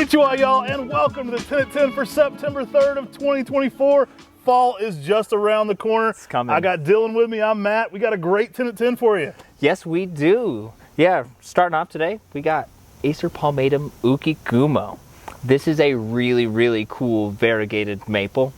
Konnichiwa, y'all, and welcome to the 10 at 10 for September 3rd of 2024. Fall is just around the corner. It's coming. I got Dylan with me. I'm Matt. We got a great 10 at 10 for you. Yes, we do. Yeah, starting off today, we got Acer palmatum ukigumo. This is a really, really cool variegated maple.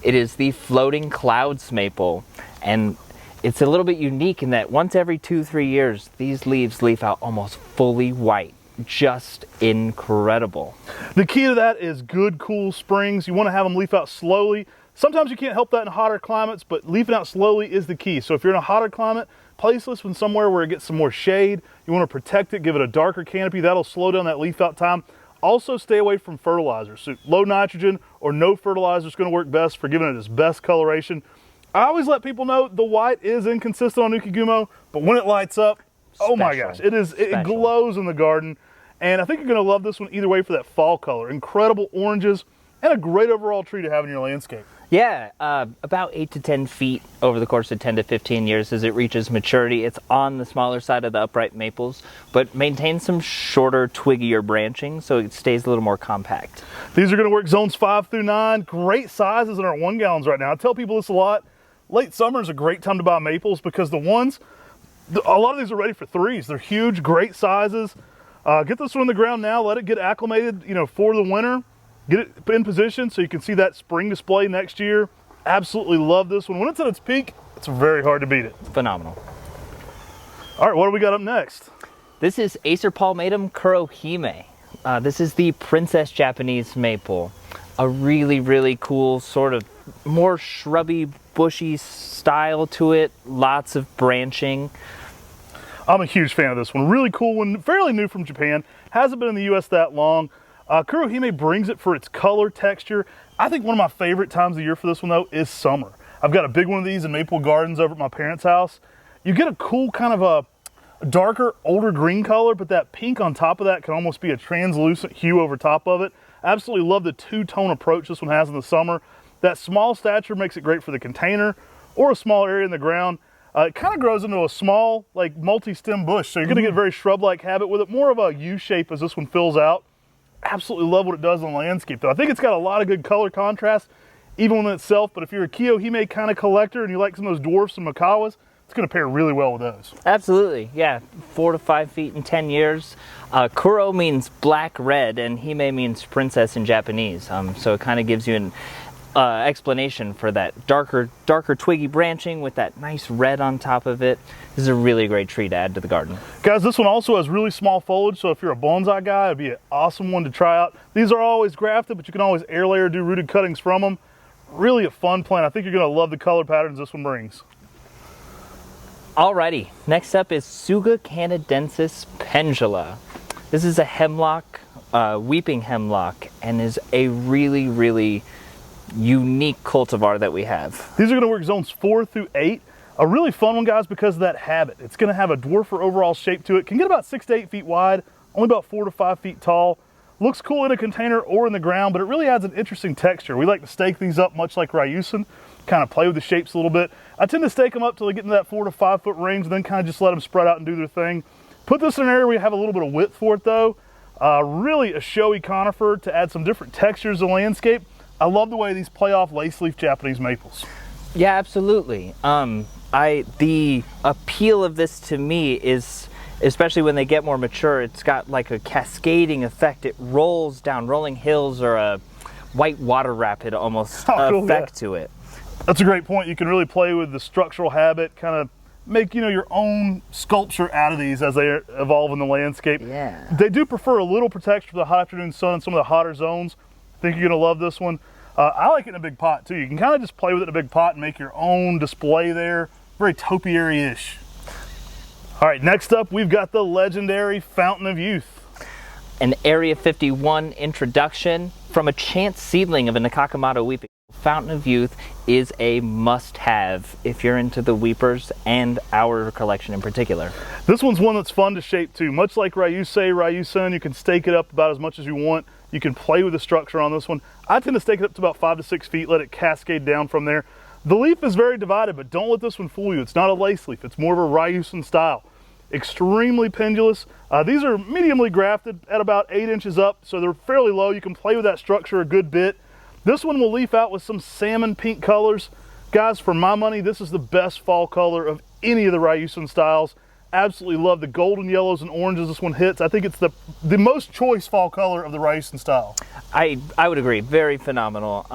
It is the floating clouds maple, and it's a little bit unique in that once every 2-3 years, these leaves leaf out almost fully white. Just incredible. The key to that is good, cool springs. You want to have them leaf out slowly. Sometimes you can't help that in hotter climates, but leafing out slowly is the key. So if you're in a hotter climate, place this one somewhere where it gets some more shade. You want to protect it, give it a darker canopy. That'll slow down that leaf out time. Also stay away from fertilizers. So low nitrogen or no fertilizer is going to work best for giving it its best coloration. I always let people know the white is inconsistent on ukigumo, but when it lights up, oh my gosh, it glows in the garden. And I think you're going to love this one either way for that fall color. Incredible oranges and a great overall tree to have in your landscape. Yeah, about 8 to 10 feet over the course of 10 to 15 years as it reaches maturity. It's on the smaller side of the upright maples, but maintains some shorter, twiggier branching, so it stays a little more compact. These are going to work zones 5 through 9. Great sizes in our 1 gallons right now. I tell people this a lot. Late summer is a great time to buy maples because a lot of these are ready for 3s. They're huge, great sizes. Get this one in the ground now. Let it get acclimated, for the winter. Get it in position so you can see that spring display next year. Absolutely love this one. When it's at its peak, it's very hard to beat it. Phenomenal. All right, what do we got up next? This is Acer palmatum kurohime. This is the princess Japanese maple. A really, really cool sort of more shrubby, bushy style to it. Lots of branching. I'm a huge fan of this one. Really cool one, fairly new from Japan. Hasn't been in the US that long. Kurohime brings it for its color, texture. I think one of my favorite times of the year for this one though is summer. I've got a big one of these in Maple Gardens over at my parents' house. You get a cool kind of a darker, older green color, but that pink on top of that can almost be a translucent hue over top of it. Absolutely love the two-tone approach this one has in the summer. That small stature makes it great for the container or a small area in the ground. It kind of grows into a small, like multi-stem bush, so you're going to get a very shrub-like habit with it, more of a U shape as this one fills out. Absolutely love what it does in the landscape, though. I think it's got a lot of good color contrast, even in itself, but if you're a Kiyohime kind of collector and you like some of those dwarfs and Makawas, it's going to pair really well with those. Absolutely, yeah. 4 to 5 feet in 10 years. Kuro means black-red, and Hime means princess in Japanese, so it kind of gives you an explanation for that darker twiggy branching with that nice red on top of it. This is a really great tree to add to the garden. Guys, this one also has really small foliage, so if you're a bonsai guy, it'd be an awesome one to try out. These are always grafted, but you can always air layer, do rooted cuttings from them. Really a fun plant. I think you're going to love the color patterns this one brings. Alrighty, next up is Tsuga canadensis pendula. This is a hemlock, weeping hemlock, and is a really, really unique cultivar that we have. These are going to work zones 4 through 8. A really fun one, guys, because of that habit. It's going to have a dwarfer overall shape to it. Can get about 6 to 8 feet wide, only about 4 to 5 feet tall. Looks cool in a container or in the ground, but it really adds an interesting texture. We like to stake these up much like Ryusen, kind of play with the shapes a little bit. I tend to stake them up till they get into that 4 to 5 foot range, and then kind of just let them spread out and do their thing. Put this in an area where you have a little bit of width for it, though. Really a showy conifer to add some different textures to the landscape. I love the way these play off lace leaf Japanese maples. Yeah, absolutely. The appeal of this to me is, especially when they get more mature, it's got like a cascading effect. It rolls down rolling hills or a white water rapid almost effect to it. That's a great point. You can really play with the structural habit, kind of make your own sculpture out of these as they evolve in the landscape. Yeah. They do prefer a little protection for the hot afternoon sun in some of the hotter zones. I think you're going to love this one. I like it in a big pot too. You can kind of just play with it in a big pot and make your own display there. Very topiary-ish. All right, next up we've got the legendary Fountain of Youth. An Area 51 introduction from a chance seedling of a Nakakamoto weeping. Fountain of Youth is a must-have if you're into the weepers and our collection in particular. This one's one that's fun to shape too. Much like Ryusen, you can stake it up about as much as you want. You can play with the structure on this one. I tend to stake it up to about 5 to 6 feet, let it cascade down from there. The leaf is very divided, but don't let this one fool you. It's not a lace leaf. It's more of a Ryusen style. extremely pendulous. These are mediumly grafted at about 8 inches up, so they're fairly low. You can play with that structure a good bit. This one will leaf out with some salmon pink colors. Guys, for my money, this is the best fall color of any of the Ryusen styles. Absolutely love the golden yellows and oranges this one hits. I think it's the most choice fall color of the Ryusen style. I would agree. Very phenomenal.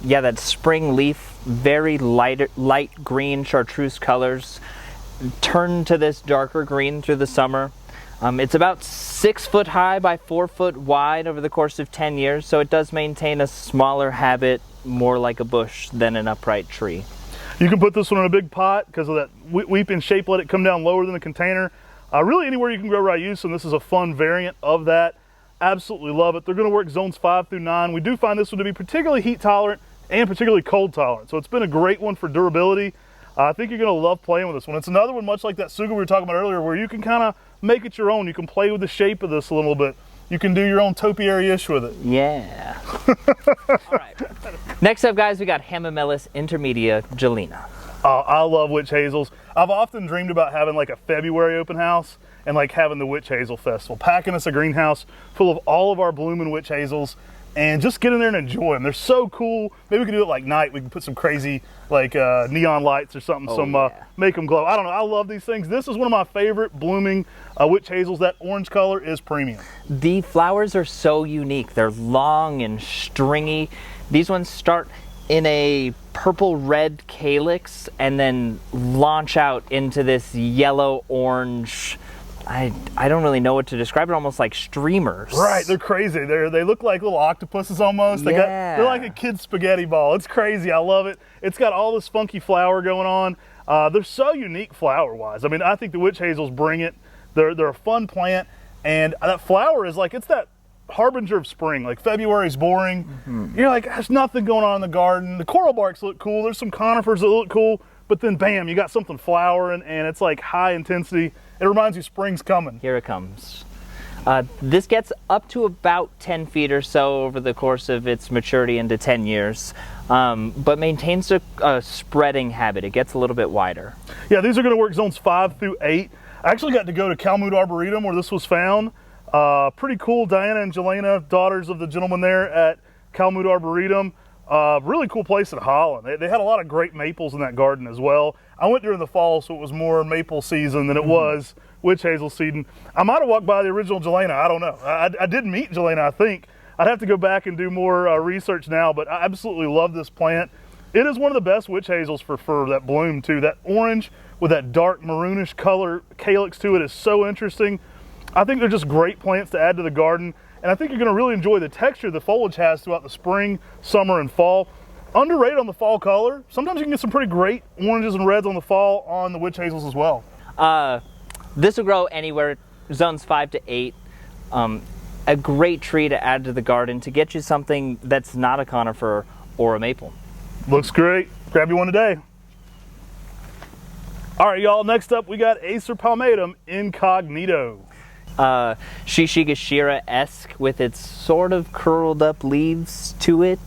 Yeah, that spring leaf, very light green chartreuse colors, turn to this darker green through the summer. It's about 6 foot high by 4 foot wide over the course of 10 years, so it does maintain a smaller habit, more like a bush than an upright tree. You can put this one in a big pot because of that weeping shape, let it come down lower than the container. Really anywhere you can grow Ryusen, this is a fun variant of that. Absolutely love it. They're going to work zones 5 through 9. We do find this one to be particularly heat tolerant and particularly cold tolerant. So it's been a great one for durability. I think you're going to love playing with this one. It's another one much like that Suga we were talking about earlier where you can kind of make it your own. You can play with the shape of this a little bit. You can do your own topiary-ish with it. Yeah. All right. Next up, guys, we got Hemlock Intermedia Gelina. I love witch hazels. I've often dreamed about having like a February open house and like having the witch hazel festival, packing us a greenhouse full of all of our blooming witch hazels and just get in there and enjoy them. They're so cool. Maybe we could do it like night. We can put some crazy like neon lights or something, make them glow. I don't know. I love these things. This is one of my favorite blooming witch hazels. That orange color is premium. The flowers are so unique. They're long and stringy. These ones start in a purple-red calyx and then launch out into this yellow-orange, I don't really know what to describe it, almost like streamers. Right, they're crazy. They look like little octopuses almost. They're like a kid's spaghetti ball. It's crazy. I love it. It's got all this funky flower going on. They're so unique flower-wise. I mean, I think the witch hazels bring it. They're a fun plant, and that flower is like, it's that harbinger of spring. Like February's boring. You're like, there's nothing going on in the garden. The coral barks look cool. There's some conifers that look cool, but then bam, you got something flowering and it's like high intensity. It reminds you spring's coming. Here it comes. This gets up to about 10 feet or so over the course of its maturity into 10 years, but maintains a spreading habit. It gets a little bit wider. Yeah, these are going to work zones 5 through 8. I actually got to go to Calmood Arboretum where this was found. Pretty cool. Diana and Gelina, daughters of the gentleman there at Calmood Arboretum. Really cool place in Holland. They had a lot of great maples in that garden as well. I went during the fall, so it was more maple season than it was witch hazel season. I might have walked by the original Gelina. I don't know. I did meet Gelina, I think. I'd have to go back and do more research now, but I absolutely love this plant. It is one of the best witch hazels for that bloom too. That orange with that dark maroonish color calyx to it is so interesting. I think they're just great plants to add to the garden, and I think you're going to really enjoy the texture the foliage has throughout the spring, summer, and fall. Underrated on the fall color. Sometimes you can get some pretty great oranges and reds on the fall on the witch hazels as well. This will grow anywhere, zones 5 to 8. A great tree to add to the garden to get you something that's not a conifer or a maple. Looks great. Grab you one today. All right, y'all, next up we got Acer palmatum Incognito. Shishigashira-esque with its sort of curled up leaves to it.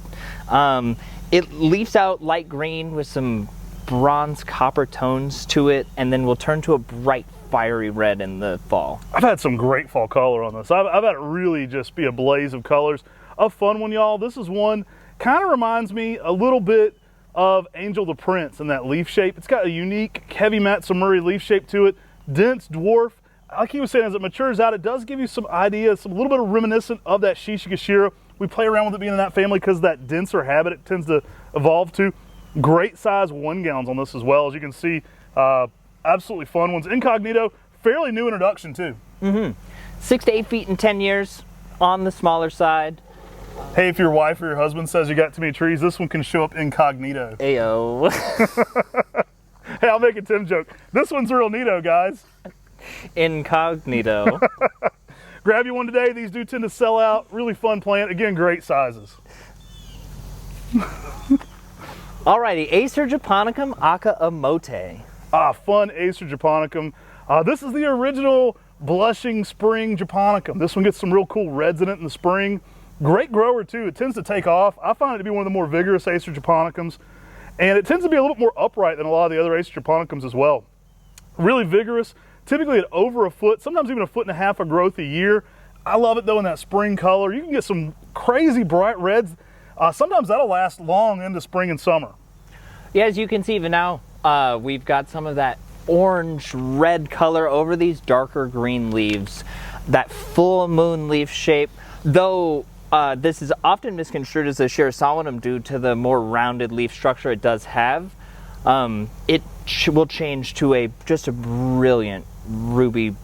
It leaves out light green with some bronze copper tones to it, and then will turn to a bright fiery red in the fall. I've had some great fall color on this. I've had it really just be a blaze of colors. A fun one, y'all. This is one, kind of reminds me a little bit of Angel the Prince in that leaf shape. It's got a unique heavy Matsumuri leaf shape to it. Dense dwarf. Like he was saying, as it matures out, it does give you some ideas, some little bit of reminiscent of that Shishigashira. We play around with it being in that family because of that denser habit it tends to evolve to. Great size 1 gallons on this as well. As you can see, absolutely fun ones. Incognito, fairly new introduction too. 6 to 8 feet in 10 years, on the smaller side. Hey, if your wife or your husband says you got too many trees, this one can show up incognito. Ayo. Hey, I'll make a Tim joke. This one's real neato, guys. Incognito. Grab you one today. These do tend to sell out. Really fun plant. Again, great sizes. Alrighty, Acer japonicum aka amote. Fun Acer japonicum. This is the original blushing spring japonicum. This one gets some real cool reds in it in the spring. Great grower too. It tends to take off. I find it to be one of the more vigorous Acer japonicums, and it tends to be a little bit more upright than a lot of the other Acer japonicums as well. Really vigorous. typically at over a foot, sometimes even a foot and a half of growth a year. I love it though in that spring color. You can get some crazy bright reds. Sometimes that'll last long into spring and summer. Yeah, as you can see even now, we've got some of that orange red color over these darker green leaves, that full moon leaf shape, though this is often misconstrued as a sheer solemnum due to the more rounded leaf structure it does have. It will change to just a brilliant ruby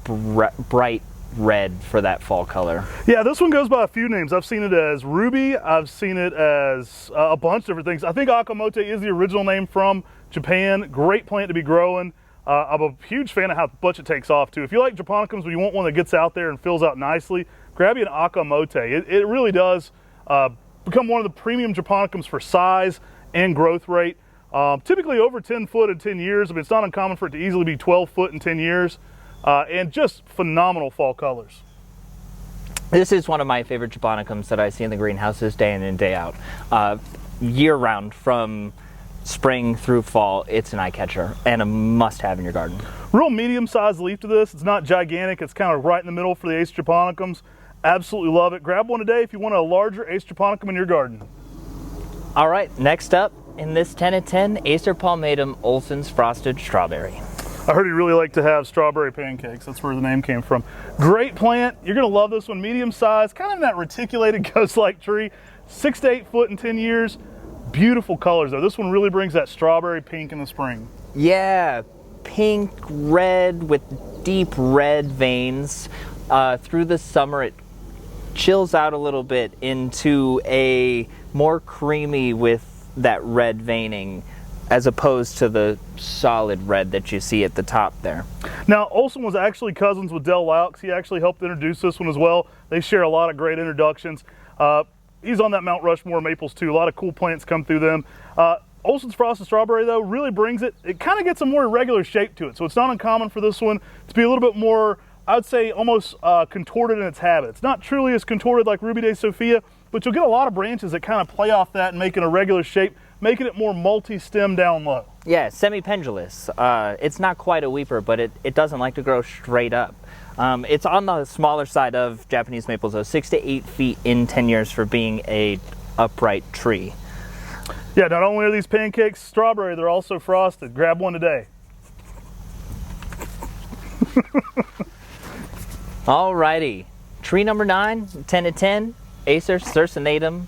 bright red for that fall color. Yeah, this one goes by a few names. I've seen it as ruby. I've seen it as a bunch of different things. I think Akamote is the original name from Japan. Great plant to be growing. I'm a huge fan of how much it takes off too. If you like japonicums, but you want one that gets out there and fills out nicely, grab you an Akamote. It really does become one of the premium japonicums for size and growth rate. Typically over 10 foot in 10 years. I mean, it's not uncommon for it to easily be 12 foot in 10 years. And just phenomenal fall colors. This is one of my favorite japonicums that I see in the greenhouses day in and day out. Year round, from spring through fall, it's an eye catcher and a must have in your garden. Real medium sized leaf to this. It's not gigantic. It's kind of right in the middle for the Acer japonicums. Absolutely love it. Grab one today if you want a larger Acer japonicum in your garden. All right, next up in this 10 at 10, Acer palmatum Olsons frosted strawberry. I heard you really like to have strawberry pancakes. That's where the name came from. Great plant. You're going to love this one. Medium size, kind of in that reticulated ghost-like tree. 6 to 8 foot in 10 years. Beautiful colors though. This one really brings that strawberry pink in the spring. Yeah, pink, red with deep red veins. Through the summer, it chills out a little bit into a more creamy with that red veining, as opposed to the solid red that you see at the top there. Now, Olson was actually cousins with Del Laux. He actually helped introduce this one as well. They share a lot of great introductions. He's on that Mount Rushmore maples too. A lot of cool plants come through them. Olson's frosted strawberry though really brings it. It kind of gets a more irregular shape to it. So it's not uncommon for this one to be a little bit more, I would say, almost contorted in its habit. It's not truly as contorted like Ruby de Sofia, but you'll get a lot of branches that kind of play off that and make it a regular shape, making it more multi-stem down low. Yeah, semi-pendulous. It's not quite a weeper, but it doesn't like to grow straight up. It's on the smaller side of Japanese maples, though, 6 to 8 feet in 10 years for being a upright tree. Yeah, not only are these pancakes strawberry, they're also frosted. Grab one today. Alrighty, tree number 9, 10 to 10, Acer circinatum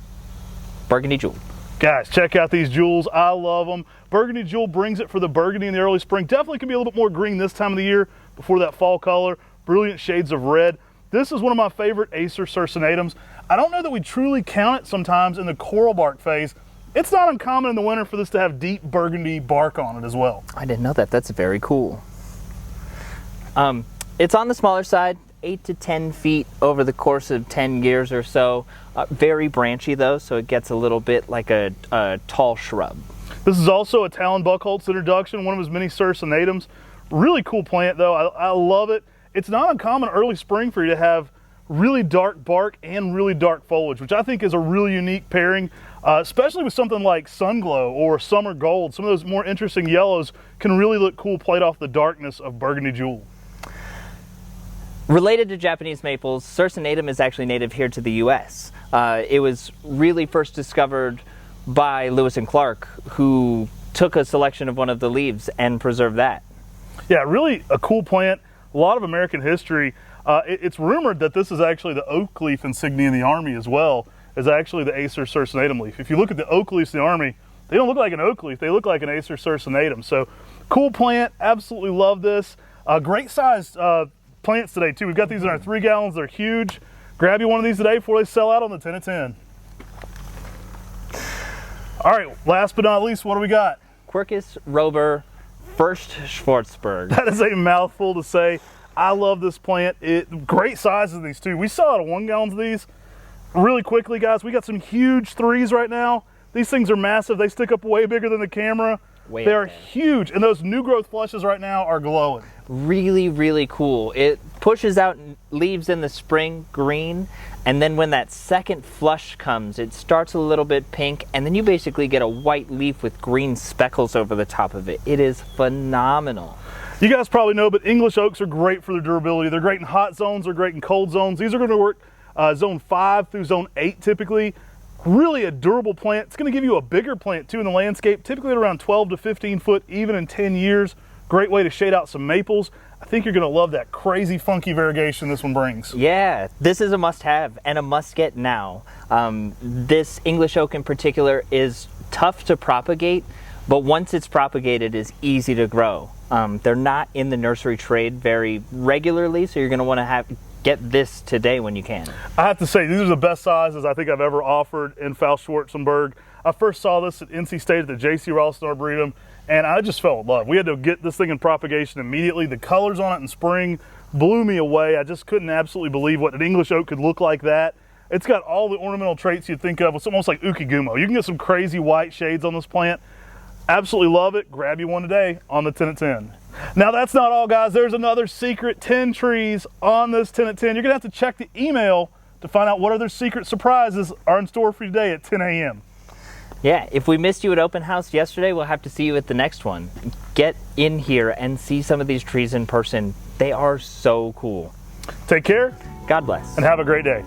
Burgundy Jewel. Guys, check out these jewels. I love them. Burgundy Jewel brings it for the burgundy in the early spring. Definitely can be a little bit more green this time of the year before that fall color. Brilliant shades of red. This is one of my favorite Acer circinatums. I don't know that we truly count it sometimes in the coral bark phase. It's not uncommon in the winter for this to have deep burgundy bark on it as well. I didn't know that. That's very cool. It's on the smaller side, 8 to 10 feet over the course of 10 years or so. Very branchy though, so it gets a little bit like a tall shrub. This is also a Talon Buckholz introduction, one of his many circinatums. Really cool plant though. I love it. It's not uncommon early spring for you to have really dark bark and really dark foliage, which I think is a really unique pairing, especially with something like Sunglow or Summer Gold. Some of those more interesting yellows can really look cool played off the darkness of Burgundy Jewel. Related to Japanese maples, circinatum is actually native here to the U.S. It was really first discovered by Lewis and Clark, who took a selection of one of the leaves and preserved that. Yeah, really a cool plant. A lot of American history. It's rumored that this is actually the oak leaf insignia in the Army as well, as actually the Acer circinatum leaf. If you look at the oak leaves in the Army, they don't look like an oak leaf, they look like an Acer circinatum. So cool plant, absolutely love this. Great sized plants today too. We've got these in our 3 gallons, they're huge. Grab you one of these today before they sell out on the 10 at 10. All right, last but not least, what do we got? Quercus robur First Schwarzberg. That is a mouthful to say. I love this plant. Great sizes these too. We sell out of 1 gallons of these. Really quickly, guys, we got some huge 3s right now. These things are massive. They stick up way bigger than the camera. They are huge, and those new growth flushes right now are glowing. Really, really cool. It pushes out leaves in the spring green, and then when that second flush comes, it starts a little bit pink, and then you basically get a white leaf with green speckles over the top of it. It is phenomenal. You guys probably know, but English oaks are great for their durability. They're great in hot zones, they're great in cold zones. These are going to work zone 5 through zone 8 typically. Really a durable plant. It's going to give you a bigger plant too in the landscape, typically at around 12 to 15 foot, even in 10 years. Great way to shade out some maples. I think you're going to love that crazy funky variegation this one brings. Yeah, this is a must-have and a must-get now. This English oak in particular is tough to propagate, but once it's propagated, it's easy to grow. They're not in the nursery trade very regularly, so you're going to want to get this today when you can. I have to say, these are the best sizes I think I've ever offered in Faust-Schwarzenberg. I first saw this at NC State at the J.C. Ross Arboretum, and I just fell in love. We had to get this thing in propagation immediately. The colors on it in spring blew me away. I just couldn't absolutely believe what an English oak could look like that. It's got all the ornamental traits you'd think of. It's almost like Ukigumo. You can get some crazy white shades on this plant. Absolutely love it. Grab you one today on the 10 at 10. Now that's not all, guys. There's another secret 10 trees on this 10 at 10. You're gonna have to check the email to find out what other secret surprises are in store for you today at 10 a.m. Yeah, if we missed you at open house yesterday, we'll have to see you at the next one. Get in here and see some of these trees in person. They are so cool. Take care. God bless. And have a great day.